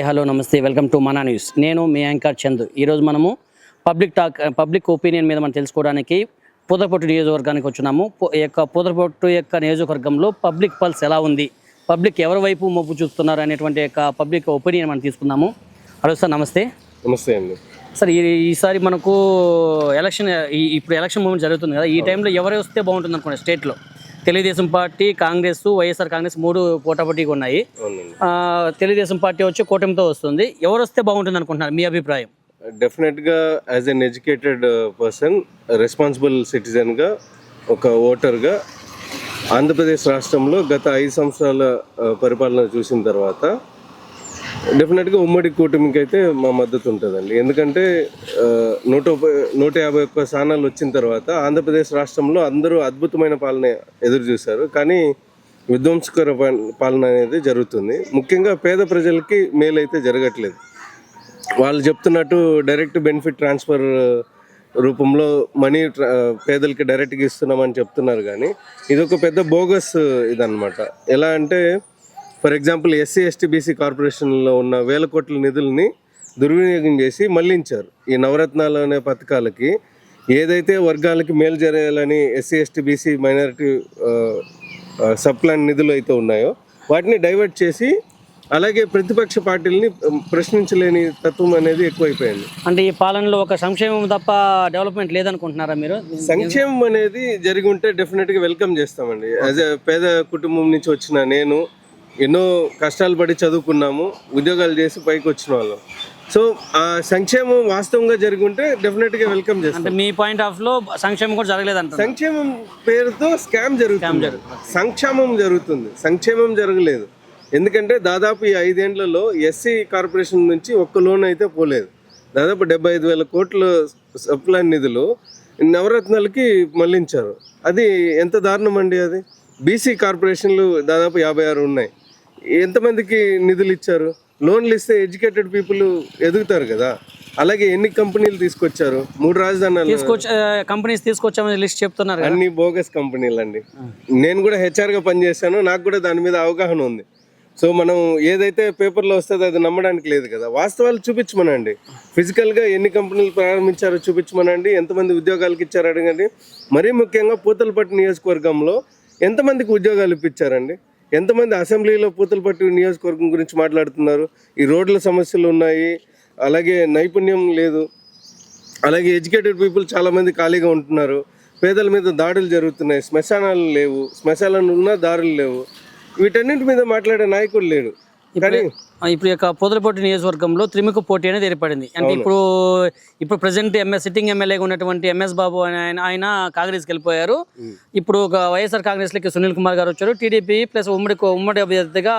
Hi hello నమస్తే welcome to మనా news. నేను మీ యాంకర్ చందు. ఈరోజు మనము పబ్లిక్ ఒపీనియన్ మీద మనం తెలుసుకోవడానికి పూతలపట్టు నియోజకవర్గానికి వచ్చున్నాము. పూతలపట్టు నియోజకవర్గంలో పబ్లిక్ పల్స్ ఎలా ఉంది, పబ్లిక్ ఎవరి వైపు మొగ్గు చూస్తున్నారు అనేటువంటి పబ్లిక్ ఒపీనియన్ మనం తీసుకుందాము. హలో సార్, నమస్తే. నమస్తే అండి. సార్, ఈసారి మనకు ఇప్పుడు ఎలక్షన్ మూమెంట్ జరుగుతుంది కదా, ఈ టైంలో ఎవరు వస్తే బాగుంటుంది అనుకోండి స్టేట్లో? తెలుగుదేశం పార్టీ, కాంగ్రెస్, వైఎస్ఆర్ కాంగ్రెస్ మూడు పోటాపోటీగా ఉన్నాయి. తెలుగుదేశం పార్టీ వచ్చి కూటమితో వస్తుంది. ఎవరు వస్తే బాగుంటుంది అనుకుంటున్నారు, మీ అభిప్రాయం? డెఫినెట్గా as an educated person, responsible సిటిజన్గా, ఒక ఓటర్గా ఆంధ్రప్రదేశ్ రాష్ట్రంలో గత 5 సంవత్సరాల పరిపాలన చూసిన తర్వాత డెఫినెట్గా ఉమ్మడి కూటమికి అయితే మా మద్దతు ఉంటుందండి. ఎందుకంటే 151 స్థానాలు వచ్చిన తర్వాత ఆంధ్రప్రదేశ్ రాష్ట్రంలో అందరూ అద్భుతమైన పాలన ఎదురు చూశారు, కానీ విధ్వంసకర పాలన అనేది జరుగుతుంది. ముఖ్యంగా పేద ప్రజలకి మేలు అయితే జరగట్లేదు. వాళ్ళు చెప్తున్నట్టు డైరెక్ట్ బెనిఫిట్ ట్రాన్స్ఫర్ రూపంలో మనీ పేదలకి డైరెక్ట్గా ఇస్తున్నామని చెప్తున్నారు, కానీ ఇది ఒక పెద్ద బోగస్ ఇదన్నమాట. ఎలా అంటే, ఫర్ ఎగ్జాంపుల్ SC/ST/BC కార్పొరేషన్లో ఉన్న 1000 కోట్ల నిధుల్ని దుర్వినియోగం చేసి మళ్లించారు. ఈ నవరత్నాలు అనే పథకాలకి ఏదైతే వర్గాలకి మేలు జరగాలని SC/ST/BC మైనారిటీ సబ్ ప్లాన్ నిధులు అయితే ఉన్నాయో వాటిని డైవర్ట్ చేసి, అలాగే ప్రతిపక్ష పార్టీలని ప్రశ్నించలేని తత్వం అనేది ఎక్కువైపోయింది. అంటే ఈ పాలనలో ఒక సంక్షేమం తప్ప డెవలప్మెంట్ లేదనుకుంటున్నారా మీరు? సంక్షేమం అనేది జరిగి ఉంటే డెఫినెట్గా వెల్కమ్ చేస్తామండి. యాజ్ ఎ పేద కుటుంబం నుంచి వచ్చిన నేను, ఎన్నో కష్టాలు పడి చదువుకున్నాము, ఉద్యోగాలు చేసి పైకి వచ్చిన వాళ్ళం. సో ఆ సంక్షేమం వాస్తవంగా జరిగి ఉంటే డెఫినెట్గా వెల్కమ్ చేస్తాం. అంటే మీ పాయింట్ ఆఫ్ లో సంక్షేమం కూడా జరగలేదంట? సంక్షేమం పేరుతో స్కామ్ జరుగుతుంది, సంక్షేమం జరుగుతుంది, సంక్షేమం జరగలేదు. ఎందుకంటే దాదాపు ఈ 5 ఏళ్లలో SC కార్పొరేషన్ నుంచి ఒక్క లోన్ అయితే పోలేదు. దాదాపు 75,000 కోట్ల సప్లాన్ నిధులు నవరత్నాలకి మళ్లించారు. అది ఎంత దారుణం అండి. అది BC కార్పొరేషన్లు దాదాపు 56 ఉన్నాయి. ఎంతమందికి నిధులు ఇచ్చారు? లోన్లు ఇస్తే ఎడ్యుకేటెడ్ పీపుల్ ఎదుగుతారు కదా. అలాగే ఎన్ని కంపెనీలు తీసుకొచ్చారు? 3 రాజధానులు కంపెనీస్ తీసుకొచ్చామని లిస్ట్ చెప్తున్నారు. అన్ని బోగస్ కంపెనీలు అండి. నేను కూడా HR గా పనిచేశాను, నాకు కూడా దాని మీద అవగాహన ఉంది. సో మనం ఏదైతే పేపర్లో వస్తుందో అది నమ్మడానికి లేదు కదా. వాస్తవాలు చూపించమనండి. ఫిజికల్గా ఎన్ని కంపెనీలు ప్రారంభించారో చూపించమనండి, ఎంతమంది ఉద్యోగాలకు ఇచ్చారో అడగండి. మరీ ముఖ్యంగా పూతలపట్టు నియోజకవర్గంలో ఎంతమందికి ఉద్యోగాలు ఇప్పించారండి? ఎంతమంది అసెంబ్లీలో పూతలపట్టు నియోజకవర్గం గురించి మాట్లాడుతున్నారు? ఈ రోడ్ల సమస్యలు ఉన్నాయి, అలాగే నైపుణ్యం లేదు, అలాగే ఎడ్యుకేటెడ్ పీపుల్ చాలామంది ఖాళీగా ఉంటున్నారు, పేదల మీద దాడులు జరుగుతున్నాయి, శ్మశానాలు లేవు, శ్మశానాలు ఉన్నా దారులు లేవు, వీటన్నింటి మీద మాట్లాడే నాయకుడు లేడు. కానీ ఇప్పుడు పూతలపట్టు నియోజకవర్గంలో త్రిముఖ పోటీ అనేది ఏర్పడింది. అంటే ఇప్పుడు ప్రెసెంట్ సిట్టింగ్ ఎమ్మెల్యేగా ఉన్నటువంటి MS బాబు ఆయన కాంగ్రెస్కి వెళ్ళిపోయారు. ఇప్పుడు వైఎస్ఆర్ కాంగ్రెస్లోకి సునీల్ కుమార్ గారు వచ్చారు. టీడీపీ ప్లస్ ఉమ్మడి అభ్యర్థిగా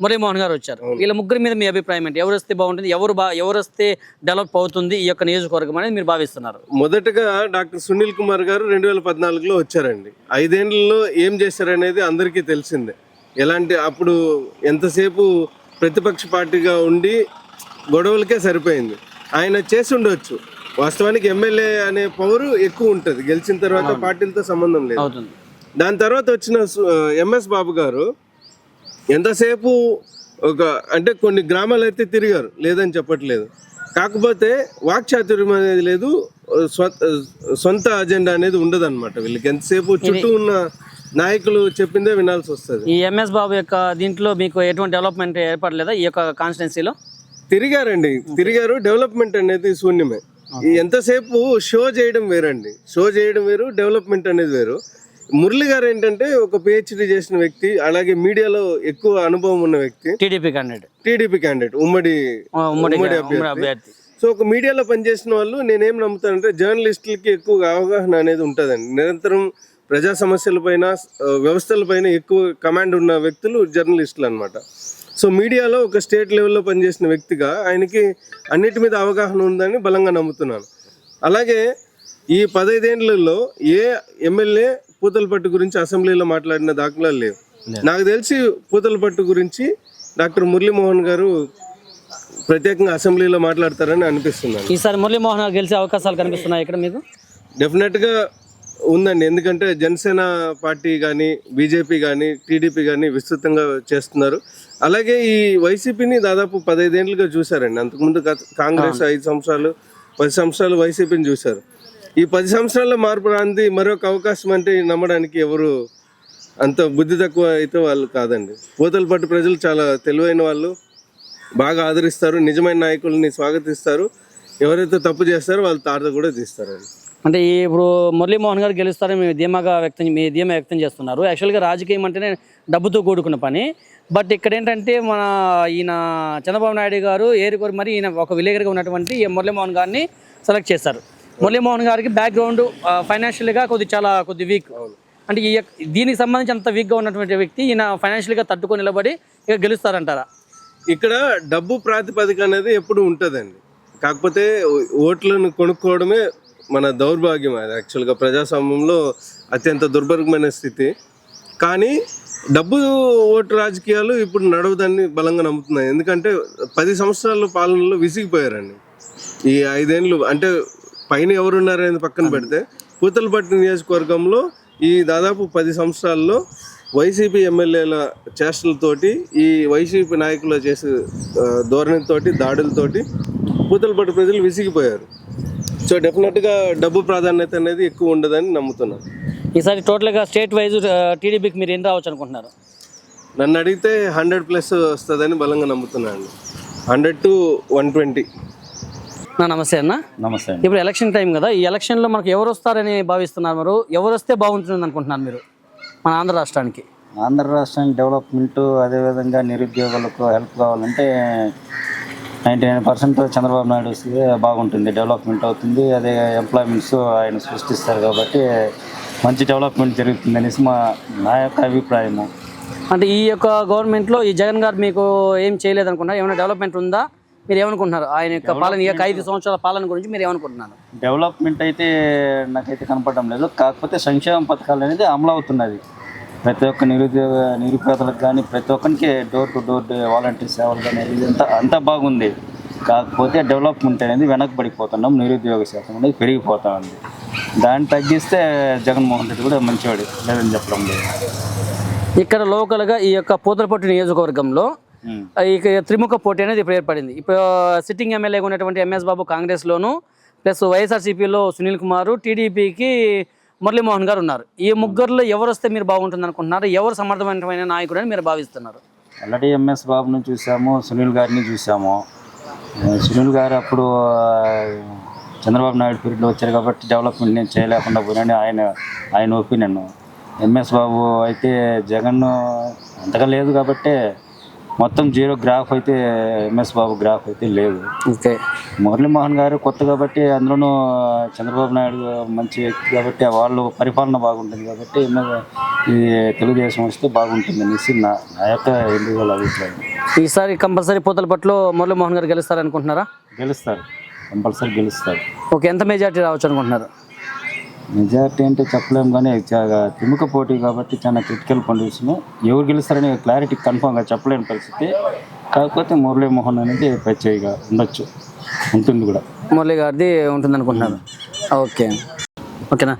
మురళీమోహన్ గారు వచ్చారు. వీళ్ళ ముగ్గురు మీద మీ అభిప్రాయం ఏంటి? ఎవరు వస్తే బాగుంటుంది, ఎవరు వస్తే డెవలప్ అవుతుంది ఈ యొక్క నియోజకవర్గం అనేది మీరు భావిస్తున్నారు? మొదటగా డాక్టర్ సునీల్ కుమార్ గారు 2014లో వచ్చారండి. 5 ఏళ్లలో ఏం చేశారనేది అందరికీ తెలిసిందే. ఎలాంటి అప్పుడు ఎంతసేపు ప్రతిపక్ష పార్టీగా ఉండి గొడవలకే సరిపోయింది. ఆయన చేసి ఉండవచ్చు. వాస్తవానికి ఎమ్మెల్యే అనే పవర్ ఎక్కువ ఉంటుంది, గెలిచిన తర్వాత పార్టీలతో సంబంధం లేదు. దాని తర్వాత వచ్చిన MS బాబు గారు ఎంతసేపు అంటే కొన్ని గ్రామాలు అయితే తిరిగారు, లేదని చెప్పట్లేదు. కాకపోతే వాక్చాతుర్యం అనేది లేదు, సొంత అజెండా అనేది ఉండదు అనమాట వీళ్ళకి. ఎంతసేపు చుట్టూ ఉన్న నాయకులు చెప్పిందే వినాల్సి వస్తుంది. ఈ MS బాబు యొక్క దీంట్లో మీకు ఎటువంటి డెవలప్మెంట్ ఏర్పడలేదా ఈ యొక్క కాన్స్టిట్యున్సీలో? తిరిగారు, డెవలప్మెంట్ అనేది శూన్యమే. ఎంతసేపు షో చేయడం వేరండి, షో చేయడం వేరు, డెవలప్మెంట్ అనేది వేరు. మురళి గారు ఏంటంటే ఒక PhD చేసిన వ్యక్తి, అలాగే మీడియాలో ఎక్కువ అనుభవం ఉన్న వ్యక్తి, టీడీపీ క్యాండిడేట్, ఉమ్మడి అభ్యర్థి. సో ఒక మీడియాలో పనిచేసిన వాళ్ళు నేనేం నమ్ముతానంటే, జర్నలిస్టులకి ఎక్కువ అవగాహన అనేది ఉంటుందండి. నిరంతరం ప్రజా సమస్యలపైన, వ్యవస్థలపైన ఎక్కువ కమాండ్ ఉన్న వ్యక్తులు జర్నలిస్టులు అనమాట. సో మీడియాలో ఒక స్టేట్ లెవెల్లో పనిచేసిన వ్యక్తిగా ఆయనకి అన్నిటి మీద అవగాహన ఉందని బలంగా నమ్ముతున్నాను. అలాగే ఈ 15 ఏళ్లలో ఏ ఎమ్మెల్యే పూతలపట్టు గురించి అసెంబ్లీలో మాట్లాడిన దాఖలాలు లేవు. నాకు తెలిసి పూతలపట్టు గురించి డాక్టర్ మురళీమోహన్ గారు ప్రత్యేకంగా అసెంబ్లీలో మాట్లాడతారని అనిపిస్తున్నాను. ఈసారి మురళీమోహన్ గారు గెలిచే అవకాశాలు కనిపిస్తున్నాయి ఇక్కడ మీకు? డెఫినెట్గా ఉందండి. ఎందుకంటే జనసేన పార్టీ కానీ బీజేపీ కానీ టీడీపీ కానీ విస్తృతంగా చేస్తున్నారు. అలాగే ఈ వైసీపీని దాదాపు 15 ఏళ్ళుగా చూశారండి. అంతకుముందు కాంగ్రెస్ 5 సంవత్సరాలు 10 సంవత్సరాలు వైసీపీని చూశారు. ఈ 10 సంవత్సరాల్లో మార్పు రాంది మరొక అవకాశం అంటే నమ్మడానికి ఎవరు అంత బుద్ధి తక్కువ అయితే వాళ్ళు కాదండి. పూతలపట్టు ప్రజలు చాలా తెలివైన వాళ్ళు, బాగా ఆదరిస్తారు, నిజమైన నాయకుల్ని స్వాగతిస్తారు. ఎవరైతే తప్పు చేస్తారో వాళ్ళు తాట కూడా తీస్తారండి. అంటే ఇప్పుడు మురళీమోహన్ గారు గెలుస్తారని మీ ధీమా వ్యక్తం చేస్తున్నారు. యాక్చువల్గా రాజకీయం అంటేనే డబ్బుతో కూడుకున్న పని. బట్ ఇక్కడ ఏంటంటే మన ఈయన చంద్రబాబు నాయుడు గారు ఏరుకోరు మరి ఈయన ఒక విలేకరిగా ఉన్నటువంటి ఈ మురళీమోహన్ గారిని సెలెక్ట్ చేశారు. మురళీమోహన్ గారికి బ్యాక్గ్రౌండ్ ఫైనాన్షియల్గా చాలా వీక్. అంటే దీనికి సంబంధించి అంత వీక్గా ఉన్నటువంటి వ్యక్తి ఈయన ఫైనాన్షియల్గా తట్టుకొని నిలబడి ఇక గెలుస్తారంటారా? ఇక్కడ డబ్బు ప్రాతిపదిక అనేది ఎప్పుడు ఉంటుందండి. కాకపోతే ఓట్లను కొనుక్కోవడమే మన దౌర్భాగ్యం. అది యాక్చువల్గా ప్రజాస్వామ్యంలో అత్యంత దుర్భరమైన స్థితి. కానీ డబ్బు ఓటు రాజకీయాలు ఇప్పుడు నడవదాన్ని బలంగా నమ్ముతున్నాయి. ఎందుకంటే 10 సంవత్సరాల పాలనలో విసిగిపోయారండి. ఈ 5 ఏళ్ళు అంటే పైన ఎవరున్నారనేది పక్కన పెడితే పూతలపట్టు నియోజకవర్గంలో ఈ దాదాపు 10 సంవత్సరాల్లో వైసీపీ ఎమ్మెల్యేల చేష్టలతోటి, ఈ వైసీపీ నాయకులు చేసే ధోరణితోటి, దాడులతోటి పూతలపట్టు ప్రజలు విసిగిపోయారు. సో డెఫినెట్గా డబ్బు ప్రాధాన్యత అనేది ఎక్కువ ఉండదని నమ్ముతున్నాను. ఈసారి టోటల్గా స్టేట్ వైజ్ టీడీపీకి మీరు ఏం రావచ్చు అనుకుంటున్నారు? నన్ను అడిగితే 100+ వస్తుందని బలంగా నమ్ముతున్నాను. 100 to 120. నమస్తే అన్న. నమస్తే అండి. ఇప్పుడు ఎలక్షన్ టైం కదా, ఈ ఎలక్షన్లో మనకు ఎవరు వస్తారని భావిస్తున్నారు? మీరు ఎవరు వస్తే బాగుంటుంది అనుకుంటున్నారు మీరు మన ఆంధ్ర రాష్ట్రానికి? ఆంధ్ర రాష్ట్రానికి డెవలప్మెంట్, అదేవిధంగా నిరుద్యోగులకు హెల్ప్ కావాలంటే 99% చంద్రబాబు నాయుడు వస్తే బాగుంటుంది, డెవలప్మెంట్ అవుతుంది. అదే ఎంప్లాయ్మెంట్స్ ఆయన సృష్టిస్తారు కాబట్టి మంచి డెవలప్మెంట్ జరుగుతుంది అనేసి నా యొక్క అభిప్రాయము. అంటే ఈ యొక్క గవర్నమెంట్లో ఈ జగన్ గారు మీకు ఏం చేయలేదు అనుకుంటున్నారు? ఏమైనా డెవలప్మెంట్ ఉందా? మీరు ఏమనుకుంటున్నారు ఆయన యొక్క పాలన, ఈ యొక్క 5 సంవత్సరాల పాలన గురించి మీరు ఏమనుకుంటున్నారు? డెవలప్మెంట్ అయితే నాకైతే కనపడడం లేదు. కాకపోతే సంక్షేమ పథకాలు అనేది అమలు అవుతున్నది. ప్రతి ఒక్క నిరుపేదలకు కానీ ప్రతి ఒక్కరికి డోర్ టు డోర్ వాలంటీర్ సేవలు కానీ అంతా బాగుంది. కాకపోతే డెవలప్మెంట్ అనేది వెనకబడిపోతున్నాం, నిరుద్యోగ శాతం అనేది పెరిగిపోతా ఉంది. దాన్ని తగ్గిస్తే జగన్మోహన్ రెడ్డి కూడా మంచివాడు లేదని చెప్పడం లేదు. ఇక్కడ లోకల్గా ఈ యొక్క పూతలపట్టు నియోజకవర్గంలో ఇక త్రిముఖ పోటీ అనేది ఇప్పుడు ఏర్పడింది. ఇప్పుడు సిట్టింగ్ ఎమ్మెల్యేగా ఉన్నటువంటి ఎంఎస్ బాబు కాంగ్రెస్లోను, ప్లస్ వైఎస్ఆర్సీపీలో సునీల్ కుమార్, టీడీపీకి మురళీమోహన్ గారు ఉన్నారు. ఈ ముగ్గురులో ఎవరు వస్తే మీరు బాగుంటుంది అనుకుంటున్నారు? ఎవరు సమర్థవంతమైన నాయకుడు అని మీరు భావిస్తున్నారు? ఆల్రెడీ ఎంఎస్ బాబుని చూసాము, సునీల్ గారిని చూసాము. సునీల్ గారు అప్పుడు చంద్రబాబు నాయుడు పీరియడ్లో వచ్చారు కాబట్టి డెవలప్మెంట్ నేను చేయలేకుండా పోయినని ఆయన ఒపీనియన్. ఎంఎస్ బాబు అయితే జగన్ అంతగా లేదు కాబట్టి మొత్తం 0 గ్రాఫ్ అయితే ఎంఎస్ బాబు గ్రాఫ్ అయితే లేదు. ఓకే. మురళీమోహన్ గారు కొత్త కాబట్టి, అందులోనూ చంద్రబాబు నాయుడు మంచి వ్యక్తి కాబట్టి వాళ్ళు పరిపాలన బాగుంటుంది కాబట్టి ఈ తెలుగుదేశం వస్తే బాగుంటుంది అనేసి నా యొక్క ఇండివిజువల్ అభిప్రాయం. ఈసారి కంపల్సరీ పూతలపట్టులో మురళీమోహన్ గారు గెలుస్తారనుకుంటున్నారా? గెలుస్తారు, కంపల్సరీ గెలుస్తారు. ఓకే. ఎంత మెజార్టీ రావచ్చు అనుకుంటున్నారు? మెజార్టీ అంటే చెప్పలేము కానీ త్రిముఖ పోటీ కాబట్టి చాలా క్రిటికల్ కండిషన్. ఎవరు గెలుస్తారని క్లారిటీ కన్ఫామ్గా చెప్పలేని పరిస్థితి. కాకపోతే మురళీమోహన్ అనేది ప్రత్యేకంగా ఉండొచ్చు, ఉంటుంది కూడా. మురళీ గారిది ఉంటుంది అనుకుంటున్నారు. ఓకే. ఓకేనా.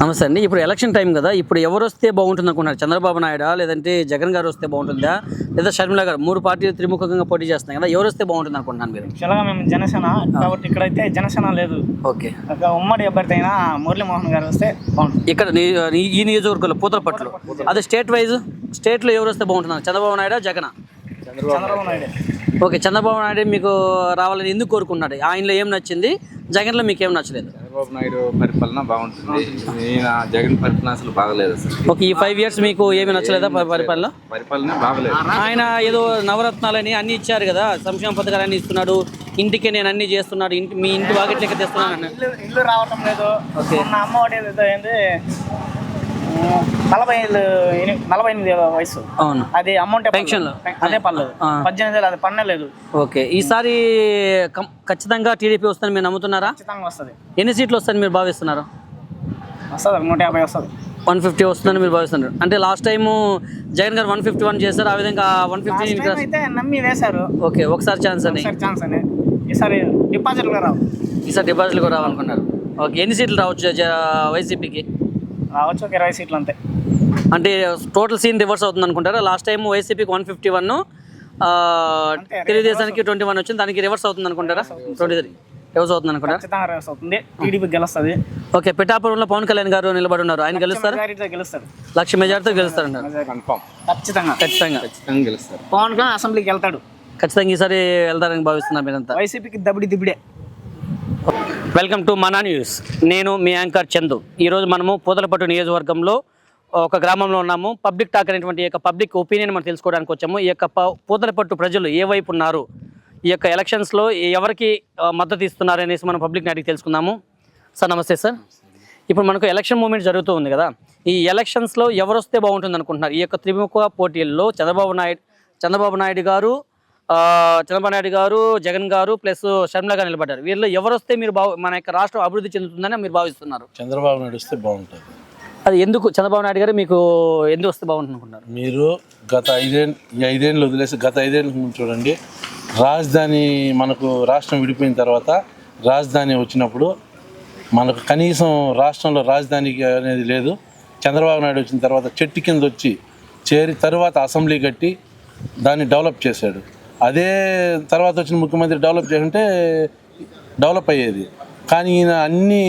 నమస్తే అండి. ఇప్పుడు ఎలక్షన్ టైం కదా, ఇప్పుడు ఎవరు వస్తే బాగుంటుంది అనుకుంటున్నారు? చంద్రబాబు నాయుడా, లేదంటే జగన్ గారు వస్తే బాగుంటుందా, లేదా షర్మిల గారు? 3 పార్టీలు త్రిముఖంగా పోటీ చేస్తున్నాయి కదా, ఎవరు వస్తే బాగుంటుంది అనుకుంటున్నాను మీరు? యాక్చువల్గా మేము జనసేన కాబట్టి ఇక్కడైతే జనసేన లేదు. ఓకే. ఉమ్మడి అభ్యర్థి అయినా మురళీమోహన్ గారు వస్తే బాగుంటుంది. ఇక్కడ ఈ నియోజకవర్గంలో పూతలపట్టులో, అదే స్టేట్ వైజ్ స్టేట్లో ఎవరు వస్తే బాగుంటున్నారు? చంద్రబాబు నాయుడా, జగనా? చంద్రబాబు నాయుడు. ఓకే. చంద్రబాబు నాయుడు మీకు రావాలని ఎందుకు కోరుకుంటున్నాడు? ఆయనలో ఏం నచ్చింది, జగన్లో మీకు ఏం నచ్చలేదు? చంద్రబాబు నాయుడు పరిపాలన బాగుంటుంది, ఈయన జగన్ పరిపాలన అసలు బాగలేదు అసలు. ఓకే. ఈ 5 years మీకు ఏమి నచ్చలేదా పరిపాలన? పరిపాలన బాగలేదు. ఆయన ఏదో నవరత్నాలని అన్ని ఇచ్చారు కదా, సంక్షేమ పథకాలు అన్ని ఇస్తున్నాడు, ఇంటికి నేను అన్ని చేస్తున్నాడు, మీ ఇంటి వాకిట్లకి తెస్తున్నాను. ఇల్లు రావటం లేదు. మొన్న అమ్మ ఒకటి ఏంటి 48 వయసు, అవును, అది అమౌంట్ పెన్షన్ అదే పర్లేదు. 18 అది పన్నలేదు. ఓకే. ఈసారి ఖచ్చితంగా టీడీపీ వస్తుందని మీరు నమ్ముతున్నారా? ఖచ్చితంగా వస్తుంది. ఎన్ని సీట్లు వస్తాయని మీరు భావిస్తున్నారు? వస్తుంది 150 వస్తుంది. 150 వస్తుందని మీరు భావిస్తున్నారు. అంటే లాస్ట్ టైం జగన్ గారు 151 చేశారు, ఆ విధంగా 150 అయితే నమ్మి వేశారు. ఓకే. ఒకసారి ఛాన్స్ అని. ఈసారి డిపాజిట్లు రావు. ఈసారి డిపాజిట్లు కూడా రావాలనుకున్నారు. ఓకే. ఎన్ని సీట్లు రావచ్చు వైసీపీకి? రావచ్చు ఒక 20 సీట్లు అంతే. అంటే టోటల్ సీన్ రివర్స్ అవుతుంది అనుకుంటారా? లాస్ట్ టైం వైసీపీకి 151, తెలుగుదేశానికి 21 వచ్చింది, దానికి రివర్స్ అవుతుంది అనుకుంటారా? 23 రివర్స్ అవుతుంది అనుకుంటారా? ఖచ్చితంగా రివర్స్ అవుతుంది. టీడీపీ గెలుస్తుంది. ఓకే, పిఠాపురంలో పవన్ కళ్యాణ్ గారు నిలబడి ఉన్నారు, ఆయన గెలుస్తారు, మెజారిటీతో గెలుస్తాడు. 1,00,000 మెజార్టీతో గెలుస్తారంటారు. కన్ఫామ్ ఖచ్చితంగా ఖచ్చితంగా ఖచ్చితంగా గెలుస్తారు. పవన్ కళ్యాణ్ అసెంబ్లీకి వెళ్తాడు. ఖచ్చితంగా ఈసారి వెళ్తారని భావిస్తున్నారు మీరంతా. వైసీపీకి దబిడి దిబిడే. వెల్కమ్ టు మనా న్యూస్. నేను మీ యాంకర్ చందు. ఈరోజు మనము పూతలపట్టు నియోజకవర్గంలో ఒక గ్రామంలో ఉన్నాము. పబ్లిక్ టాక్ అనేటువంటి ఈ యొక్క పబ్లిక్ ఒపీనియన్ మనం తెలుసుకోవడానికి వచ్చాము. ఈ యొక్క పూతలపట్టు ప్రజలు ఏ వైపు ఉన్నారు, ఈ యొక్క ఎలక్షన్స్లో ఎవరికి మద్దతు ఇస్తున్నారు అనేసి మనం పబ్లిక్ని అడిగి తెలుసుకుందాము. సార్ నమస్తే సార్. ఇప్పుడు మనకు ఎలక్షన్ మూమెంట్ జరుగుతూ ఉంది కదా, ఈ ఎలక్షన్స్లో ఎవరు వస్తే బాగుంటుంది అనుకుంటున్నారు? ఈ యొక్క త్రిముఖ పోటీల్లో చంద్రబాబు నాయుడు గారు, జగన్ గారు ప్లస్ షర్మిల గారు నిలబడ్డారు. వీళ్ళు ఎవరు వస్తే మీరు మన యొక్క రాష్ట్రం అభివృద్ధి చెందుతుందని మీరు భావిస్తున్నారు? చంద్రబాబు నాయుడు వస్తే బాగుంటుంది. అది ఎందుకు చంద్రబాబు నాయుడు గారు మీకు ఎందుకు వస్తే బాగుంటుంది అనుకుంటున్నారు? మీరు గత 5 ఏళ్ళు వదిలేసి గత 5 ఏళ్ళ ముందు చూడండి, రాజధాని మనకు రాష్ట్రం విడిపోయిన తర్వాత రాజధాని వచ్చినప్పుడు మనకు కనీసం రాష్ట్రంలో రాజధాని అనేది లేదు. చంద్రబాబు నాయుడు వచ్చిన తర్వాత చెట్టు కింద వచ్చి చేరి తర్వాత అసెంబ్లీ కట్టి దాన్ని డెవలప్ చేశాడు. అదే తర్వాత వచ్చిన ముఖ్యమంత్రి డెవలప్ చేస్తుంటే డెవలప్ అయ్యేది. కానీ ఈయన అన్నీ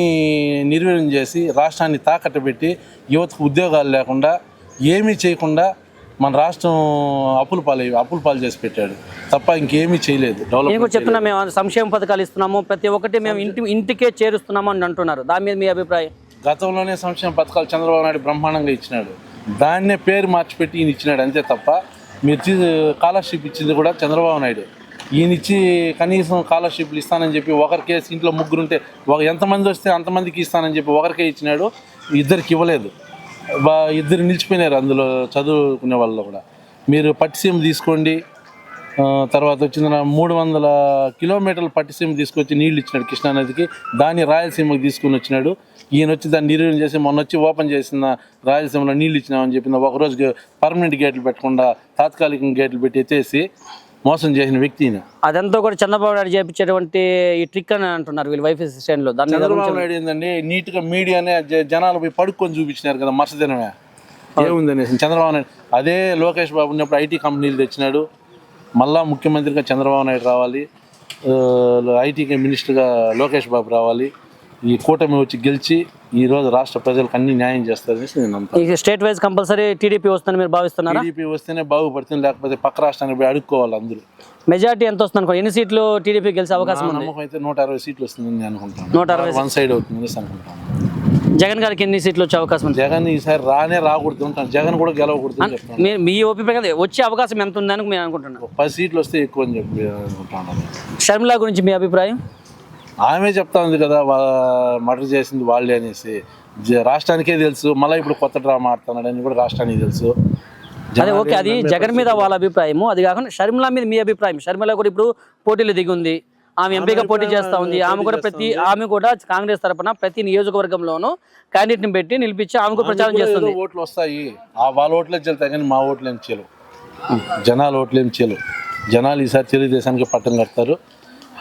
నిర్వీర్యం చేసి రాష్ట్రాన్ని తాకట్టు పెట్టి యువతకు ఉద్యోగాలు లేకుండా ఏమీ చేయకుండా మన రాష్ట్రం అప్పుల పాలు చేసి పెట్టాడు తప్ప ఇంకేమీ చేయలేదు. డెవలప్ చెప్తున్నా, మేము సంక్షేమ పథకాలు ఇస్తున్నాము, ప్రతి ఒక్కటి మేము ఇంటికే చేరుస్తున్నాము అని అంటున్నారు. దాని మీద మీ అభిప్రాయం? గతంలోనే సంక్షేమ పథకాలు చంద్రబాబు నాయుడు బ్రహ్మాండంగా ఇచ్చినాడు. దాన్నే పేరు మార్చిపెట్టి ఈయన ఇచ్చినాడు అంతే తప్ప, మీరు స్కాలర్షిప్ ఇచ్చింది కూడా చంద్రబాబు నాయుడు. ఈయన ఇచ్చి కనీసం స్కాలర్షిప్లు ఇస్తానని చెప్పి ఒకరికే, ఇంట్లో ముగ్గురుంటే ఎంతమంది వస్తే అంతమందికి ఇస్తానని చెప్పి ఒకరికే ఇచ్చినాడు, ఇద్దరికి ఇవ్వలేదు. ఇద్దరు నిలిచిపోయినారు అందులో చదువుకునే వాళ్ళు కూడా. మీరు పట్టిసీమ తీసుకోండి, తర్వాత వచ్చిన 300 కిలోమీటర్ల పట్టిసీమ తీసుకొచ్చి నీళ్ళు ఇచ్చినాడు కృష్ణానదికి, దాన్ని రాయలసీమకి తీసుకుని వచ్చినాడు. ఈయన వచ్చి దాన్ని నిర్వహణ చేసి మొన్న వచ్చి ఓపెన్ చేసిన రాయలసీమలో నీళ్ళు ఇచ్చినామని చెప్పింది. ఒకరోజు పర్మనెంట్ గేట్లు పెట్టకుండా తాత్కాలిక గేట్లు పెట్టి ఎత్తేసి మోసం చేసిన వ్యక్తి. అదంతా కూడా చంద్రబాబు నాయుడు చేపించేటువంటి ఈ ట్రిక్ అని అంటున్నారు వీళ్ళు వైఫ్ స్టాండ్లో. చంద్రబాబు నాయుడు ఏంటండి, నీట్గా మీడియానే జనాలు పోయి పడుకొని చూపించినారు కదా మరుసదినమే ఏముందనేసి. చంద్రబాబు నాయుడు అదే లోకేష్ బాబు ఉన్నప్పుడు ఐటీ కంపెనీలు తెచ్చినాడు. మళ్ళా ముఖ్యమంత్రిగా చంద్రబాబు నాయుడు రావాలి, ఐటీ మినిస్టర్గా లోకేష్ బాబు రావాలి. ఈ కూటమి వచ్చి గెలిచి ఈరోజు రాష్ట్ర ప్రజలకు అన్ని న్యాయం చేస్తారనేసి నేను నమ్ముతాను. స్టేట్ వైజ్ కంపల్సరీ టీడీపీ వస్తుందని మీరు భావిస్తున్నారా? టీడీపీ వస్తేనే బాగుపడుతుంది, లేకపోతే పక్క రాష్ట్రానికి పోయి అడుక్కోవాలి అందరూ. మెజారిటీ ఎంత వస్తుంది అనుకో? ఎన్ని సీట్లు టీడీపీ గెలిచే అవకాశం ఉంది? నమ్మకం అయితే 160 సీట్లు వస్తుందని అనుకుంటాను. 160 వన్ సైడ్ అవుతుంది అనుకుంటాను. జగన్ గారికి ఎన్ని సీట్లు వచ్చే అవకాశం ఉంది? జగన్ ఈసారి రాకూడదు ఉంటాను, జగన్ కూడా గెలవకూడదు అని చెప్తాను. మీ అభిప్రాయం వచ్చే అవకాశం ఎంత ఉందని మీరు అనుకుంటున్నారు? 10 సీట్లు వస్తే ఎక్కువ అని చెప్పి అనుకుంటున్నాను. షర్మిల గురించి మీ అభిప్రాయం? ఆమె చెప్తా ఉంది కదా మర్డర్ చేసింది వాళ్ళే అనేసి. రాష్ట్రానికే తెలుసు, మళ్ళీ ఇప్పుడు కొత్త డ్రామా ఆడుతున్నాడు అని కూడా రాష్ట్రానికి తెలుసు. అదే ఓకే, అది జగన్ మీద వాళ్ళ అభిప్రాయము. అది కాకుండా షర్మిల మీద మీ అభిప్రాయం? షర్మిల కూడా ఇప్పుడు పోటీలు దిగి ఉంది, ఆమె ఎంపీగా పోటీ చేస్తూ ఉంది. ఆమె కూడా కాంగ్రెస్ తరఫున ప్రతి నియోజకవర్గంలోనూ క్యాండిడేట్ని పెట్టి నిలిపించి ఆమె కూడా ప్రచారం చేస్తుంది. ఓట్లు వస్తాయి, వాళ్ళ ఓట్లే చెల్తాయి కానీ మా ఓట్లు ఏం చేయలేవు, జనాల ఓట్లు ఏం చేయలేవు. జనాలు ఈసారి తెలుగుదేశానికి పట్టం కడతారు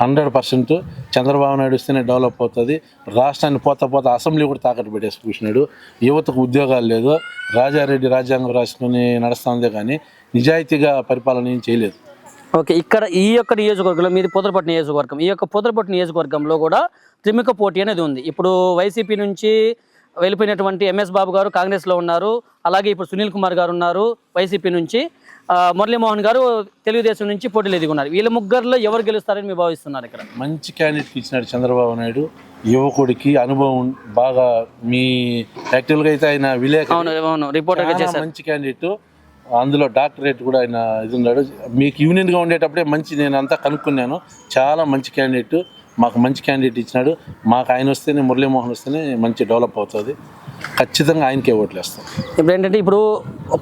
100%. చంద్రబాబు నాయుడు వస్తేనే డెవలప్ అవుతుంది. రాష్ట్రాన్ని పోతా అసెంబ్లీ కూడా తాకట్టు పెట్టేసి కూర్చున్నాడు. యువతకు ఉద్యోగాలు లేదు. రాజారెడ్డి రాజ్యాంగం రాసుకొని నడుస్తూ ఉందే కానీ నిజాయితీగా పరిపాలన ఏం చేయలేదు. ఓకే, ఇక్కడ ఈ యొక్క నియోజకవర్గంలో మీది పూతలపట్టు నియోజకవర్గం. ఈ యొక్క పూతలపట్టు నియోజకవర్గంలో కూడా త్రిముఖ పోటీ అనేది ఉంది. ఇప్పుడు వైసీపీ నుంచి వెళ్ళిపోయినటువంటి ఎంఎస్ బాబు గారు కాంగ్రెస్లో ఉన్నారు, అలాగే ఇప్పుడు సునీల్ కుమార్ గారు ఉన్నారు వైసీపీ నుంచి, మురళీమోహన్ గారు తెలుగుదేశం నుంచి పోటీలు ఎదుగున్నారు. వీళ్ళ ముగ్గురులో ఎవరు గెలుస్తారని మీరు భావిస్తున్నారు? ఇక్కడ మంచి క్యాండిడేట్ ఇచ్చినాడు చంద్రబాబు నాయుడు, యువకుడికి అనుభవం బాగా. మీ యాక్చువల్గా అయితే ఆయన విలేకరు రిపోర్టర్గా చేశారు, మంచి క్యాండిడేట్. అందులో డాక్టరేట్ కూడా ఆయన ఇది ఉన్నాడు. మీకు యూనియన్గా ఉండేటప్పుడే నేను అంతా కనుక్కున్నాను, చాలా మంచి క్యాండిడేట్. మాకు మంచి క్యాండిడేట్ ఇచ్చినాడు. మాకు ఆయన వస్తేనే, మురళీమోహన్ వస్తేనే మంచి డెవలప్ అవుతుంది. ఖచ్చితంగా ఆయనకే ఓట్లు వేస్తాం. ఇప్పుడు ఏంటంటే, ఇప్పుడు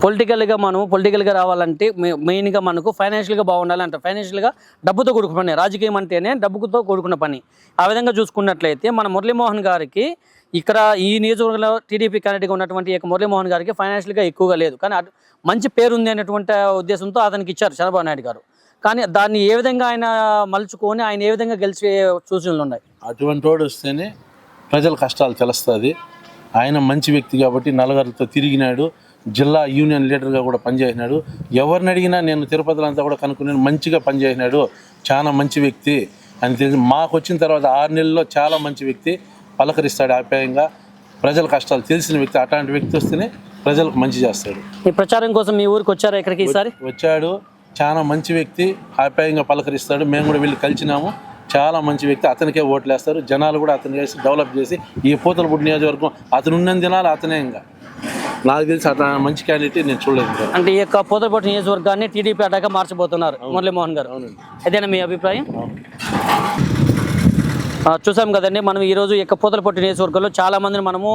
పొలిటికల్గా రావాలంటే మెయిన్గా మనకు ఫైనాన్షియల్గా బాగుండాలి అంటారు. ఫైనాన్షియల్గా డబ్బుతో కూడుకున్న పని, రాజకీయం అంటేనే డబ్బుతో కూడుకున్న పని. ఆ విధంగా చూసుకున్నట్లయితే మన మురళీమోహన్ గారికి ఇక్కడ ఈ నియోజకవర్గంలో టీడీపీ క్యాండిడేట్గా ఉన్నటువంటి మురళీమోహన్ గారికి ఫైనాన్షియల్గా ఎక్కువగా లేదు, కానీ మంచి పేరు ఉంది అనేటువంటి ఉద్దేశంతో అతనికి ఇచ్చారు చంద్రబాబు నాయుడు గారు. కానీ దాన్ని ఏ విధంగా ఆయన మలుచుకొని ఆయన ఏ విధంగా గెలిచే సూచనలు ఉన్నాయి? అటువంటి వాడు వస్తేనే ప్రజల కష్టాలు తెలుస్తుంది. ఆయన మంచి వ్యక్తి కాబట్టి నలుగురితో తిరిగినాడు, జిల్లా యూనియన్ లీడర్గా కూడా పనిచేసినాడు. ఎవరిని అడిగినా నేను తిరుపతిలో అంతా కూడా కనుక్కున్నాను, మంచిగా పనిచేసినాడు, చాలా మంచి వ్యక్తి అని తెలిసి మాకు వచ్చిన తర్వాత 6 నెలల్లో చాలా మంచి వ్యక్తి, పలకరిస్తాడు ఆప్యాయంగా, ప్రజల కష్టాలు తెలిసిన వ్యక్తి. అట్లాంటి వ్యక్తి వస్తేనే ప్రజలకు మంచి చేస్తాడు. ఈ ప్రచారం కోసం మీ ఊరికి వచ్చారా ఇక్కడికి ఈసారి? వచ్చాడు, చాలా మంచి వ్యక్తి, ఆప్యాయంగా పలకరిస్తాడు. మేము కూడా వెళ్ళి కలిసినాము, చాలా మంచి వ్యక్తి. అతనికే ఓట్లు వేస్తారు జనాలు కూడా, అతను చేసి డెవలప్ చేసి ఈ పూతలపూడి నియోజకవర్గం అతను ఉన్న దినాలు అతనే. ఇంకా నాకు తెలిసి అతను మంచి క్యాండిడేట్ నేను చూడలేదు. అంటే ఈ యొక్క పూతలపట్టు నియోజకవర్గాన్ని టీడీపీ అడ్డాగా మార్చబోతున్నారు మురళీమోహన్ గారు. అదేనా మీ అభిప్రాయం? చూసాం కదండి, మనం ఈరోజు ఈ యొక్క పూతలపట్టు నియోజకవర్గంలో చాలా మందిని మనము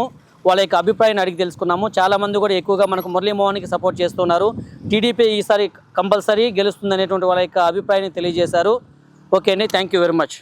వాళ్ళ యొక్క అభిప్రాయాన్ని అడిగి తెలుసుకున్నాము. చాలా మంది కూడా ఎక్కువగా మనకు మురళీమోహన్కి సపోర్ట్ చేస్తున్నారు. టీడీపీ ఈసారి కంపల్సరీ గెలుస్తుంది అనేటువంటి వాళ్ళ యొక్క అభిప్రాయాన్ని తెలియజేశారు. ఓకే అండి, థ్యాంక్ యూ వెరీ మచ్.